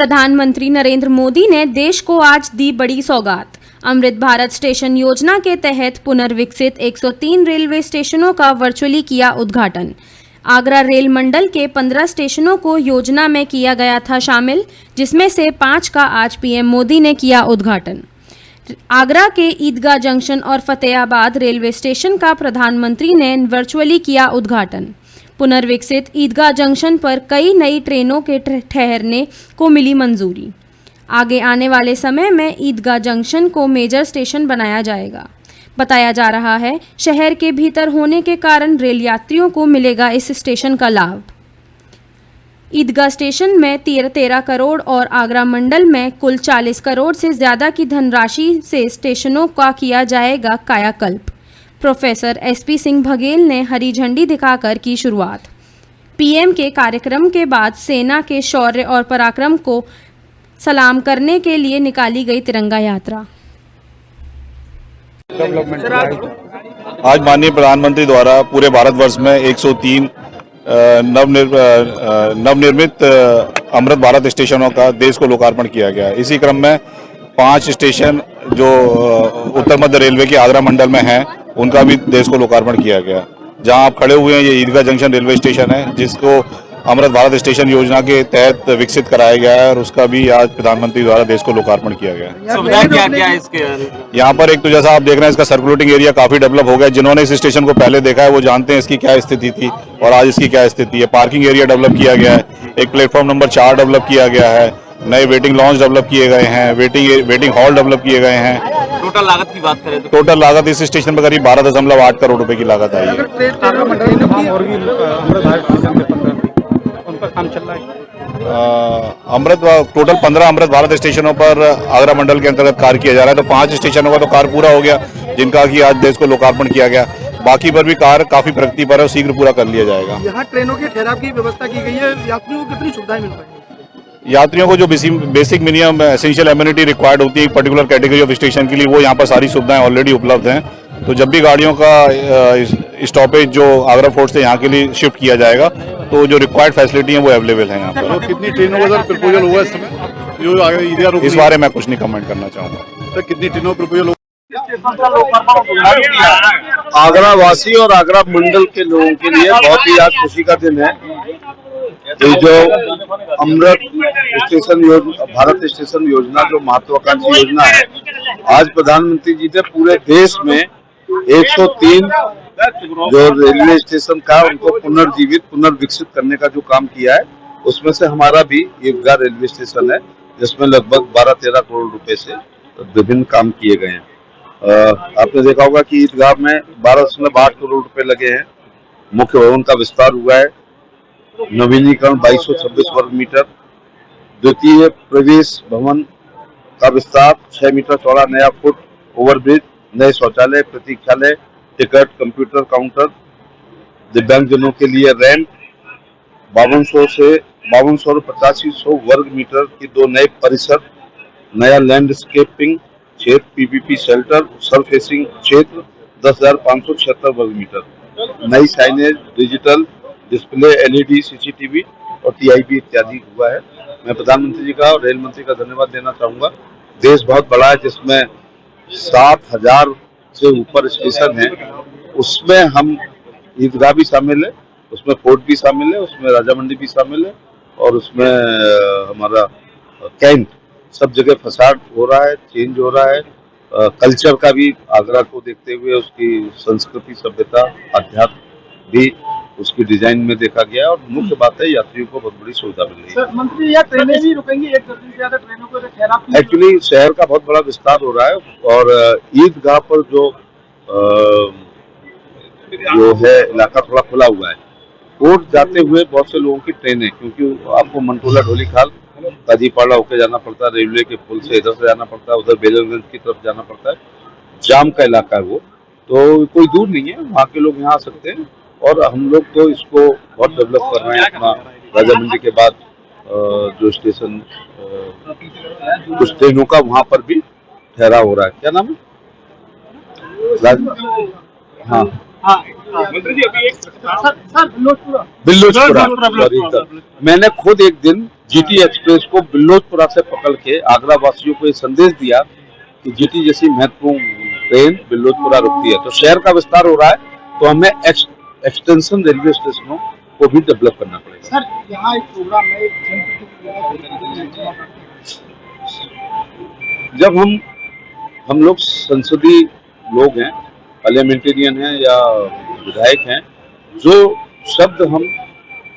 प्रधानमंत्री नरेंद्र मोदी ने देश को आज दी बड़ी सौगात। अमृत भारत स्टेशन योजना के तहत पुनर्विकसित 103 रेलवे स्टेशनों का वर्चुअली किया उद्घाटन। आगरा रेल मंडल के 15 स्टेशनों को योजना में किया गया था शामिल, जिसमें से 5 का आज पीएम मोदी ने किया उद्घाटन। आगरा के ईदगाह जंक्शन और फतेहाबाद रेलवे स्टेशन का प्रधानमंत्री ने वर्चुअली किया उद्घाटन। पुनर्विकसित ईदगाह जंक्शन पर कई नई ट्रेनों के ठहरने को मिली मंजूरी। आगे आने वाले समय में ईदगाह जंक्शन को मेजर स्टेशन बनाया जाएगा। बताया जा रहा है शहर के भीतर होने के कारण रेल यात्रियों को मिलेगा इस स्टेशन का लाभ। ईदगाह स्टेशन में 13 करोड़ और आगरा मंडल में कुल 40 करोड़ से ज़्यादा की धनराशि से स्टेशनों का किया जाएगा कायाकल्प। प्रोफेसर एसपी सिंह बघेल ने हरी झंडी दिखाकर की शुरुआत। पीएम के कार्यक्रम के बाद सेना के शौर्य और पराक्रम को सलाम करने के लिए निकाली गई तिरंगा यात्रा। आज माननीय प्रधानमंत्री द्वारा पूरे भारतवर्ष में 103 नवनिर्मित अमृत भारत स्टेशनों का देश को लोकार्पण किया गया। इसी क्रम में 5 स्टेशन जो उत्तर मध्य रेलवे के आगरा मंडल में हैं, उनका भी देश को लोकार्पण किया गया। जहां आप खड़े हुए हैं, ये ईदगाह जंक्शन रेलवे स्टेशन है, जिसको अमृत भारत स्टेशन योजना के तहत विकसित कराया गया है और उसका भी आज प्रधानमंत्री द्वारा देश को लोकार्पण किया गया। सुविधा क्या है इसके? यहाँ पर एक तो जैसा आप देख रहे हैं, इसका सर्कुलेटिंग एरिया काफी डेवलप हो गया। जिन्होंने इस स्टेशन को पहले देखा है वो जानते हैं इसकी क्या स्थिति थी और आज इसकी क्या स्थिति है। पार्किंग एरिया डेवलप किया गया है, एक प्लेटफॉर्म नंबर 4 डेवलप किया गया है, नए वेटिंग लॉन्च डेवलप किए गए हैं, वेटिंग हॉल डेवलप किए गए हैं। टोटल लागत की बात करें तो टोटल लागत इस स्टेशन पर करीब 12.8 करोड़ रुपए की लागत आई है। टोटल 15 अमृत भारत स्टेशनों पर आगरा मंडल के अंतर्गत कार्य किया जा रहा है। तो 5 स्टेशनों का तो कार्य पूरा हो गया, जिनका कि आज देश को लोकार्पण किया गया। बाकी पर भी कार्य काफी प्रगति पर है और शीघ्र पूरा कर लिया जाएगा। यहाँ ट्रेनों के ठहराव की व्यवस्था की गई है, यात्रियों को कितनी सुविधाएं मिल पाएंगी? यात्रियों को जो basic minimum essential amenity required होती है पर्टिकुलर कैटेगरी ऑफ स्टेशन के लिए, वो यहाँ पर सारी सुविधाएं ऑलरेडी उपलब्ध हैं। तो जब भी गाड़ियों का स्टॉपेज जो आगरा फोर्ट से यहाँ के लिए शिफ्ट किया जाएगा, तो जो रिक्वायर्ड फैसिलिटी है वो अवेलेबल है यहाँ पर। कितनी ट्रेनों का प्रपोजल हुआ इस समय? इस बारे में कुछ नहीं कमेंट करना चाहूँगा। तो कितनी ट्रेनों प्रपोजल? आगरा वासी और आगरा मंडल के लोगों के लिए बहुत ही आज खुशी का दिन है। ये जो अमृत स्टेशन योजना, भारत स्टेशन योजना जो महत्वाकांक्षी योजना है, आज प्रधानमंत्री जी ने पूरे देश में 103 जो रेलवे स्टेशन का उनको पुनर्जीवित पुनर्विकसित करने का जो काम किया है, उसमें से हमारा भी ईदगाह रेलवे स्टेशन है, जिसमें लगभग 12-13 करोड़ रुपए से विभिन्न काम किए गए हैं। आपने देखा होगा कि ईदगाह में 12.8 करोड़ रुपए लगे हैं। मुख्य भवन का विस्तार हुआ है, नवीनीकरण 2226 वर्ग मीटर, द्वितीय प्रवेश भवन का विस्तार 6 मीटर चौड़ा नया फुट ओवरब्रिज, नए शौचालय, प्रतीक्षालय, टिकट, कंप्यूटर काउंटर, दिव्यांगजनों के लिए रैंप, 5200 से 8500 वर्ग मीटर की 2 नए परिसर, नया लैंडस्केपिंग क्षेत्र, पीपीपी शेल्टर, सरफेसिंग क्षेत्र 10,576 वर्ग मीटर, नई signage, digital display, LED, CCTV और टीआईबी इत्यादि हुआ है। मैं प्रधानमंत्री जी का और रेल मंत्री का धन्यवाद देना चाहूंगा। देश बहुत बड़ा है, जिसमें 7,000 से ऊपर स्टेशन है, उसमें हम ईदगाह भी शामिल है, उसमें फोर्ट भी शामिल है, उसमें राजा मंडी भी शामिल है और उसमें हमारा कैंट, सब जगह फसाड हो रहा है, चेंज हो रहा है। कल्चर का भी आगरा को देखते हुए उसकी संस्कृति, सभ्यता, अध्यात्म भी उसकी डिजाइन में देखा गया और मुख्य बात है यात्रियों को बहुत बड़ी सुविधा मिल रही है। मंत्री, या ट्रेनें भी रुकेंगी? 1 दर्जन से ज्यादा ट्रेनों को ठहराव? एक्चुअली शहर का बहुत बड़ा विस्तार हो रहा है और ईदगाह पर जो है इलाका थोड़ा खुला हुआ है। कोर्ट जाते हुए बहुत से लोगों की ट्रेनें, क्योंकि आपको मंटोला ढोलीखाल काजीपाड़ा होकर जाना पड़ता है, रेलवे के पुल से इधर से जाना पड़ता है, उधर बेलरगंज की तरफ जाना पड़ता है, जाम का इलाका है वो, तो कोई दूर नहीं है, वहाँ के लोग यहाँ आ सकते हैं। और हम लोग तो इसको बहुत डेवलप कर रहे हैं। अपना राजा मंडी के बाद जो स्टेशन कुछ ट्रेनों का वहाँ पर भी ठहराव हो रहा है। क्या नाम है? हाँ, बिल्लोचपुरा। मैंने खुद एक दिन जीटी एक्सप्रेस को बिल्लोचपुरा से पकड़ के आगरा वासियों को ये संदेश दिया कि जीटी जैसी महत्वपूर्ण ट्रेन बिल्लोचपुरा रुकती है। तो शहर का विस्तार हो रहा है, तो हमें एक्सटेंशन रेलवे स्टेशनों को भी डेवलप करना पड़ेगा। सर यहाँ एक प्रोग्राम है, जब हम लोग संसदीय लोग हैं, पार्लियामेंटेरियन हैं या विधायक हैं, जो शब्द हम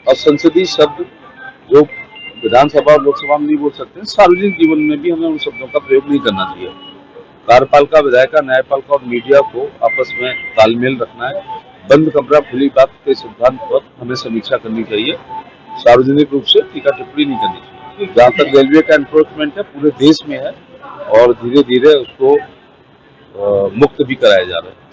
असंसदीय शब्द जो विधानसभा और लोकसभा में नहीं बोल सकते हैं, सार्वजनिक जीवन में भी हमें उन शब्दों का प्रयोग नहीं करना चाहिए। कार्यपालिका, विधायिका, न्यायपालिका और मीडिया को आपस में तालमेल रखना है। बंद कमरा खुली बात के सिद्धांत पर हमें समीक्षा करनी चाहिए, सार्वजनिक रूप से टीका टिप्पणी नहीं करनी चाहिए। जहाँ तक रेलवे का एनक्रोचमेंट है, पूरे देश में है और धीरे धीरे उसको मुक्त भी कराया जा रहा है।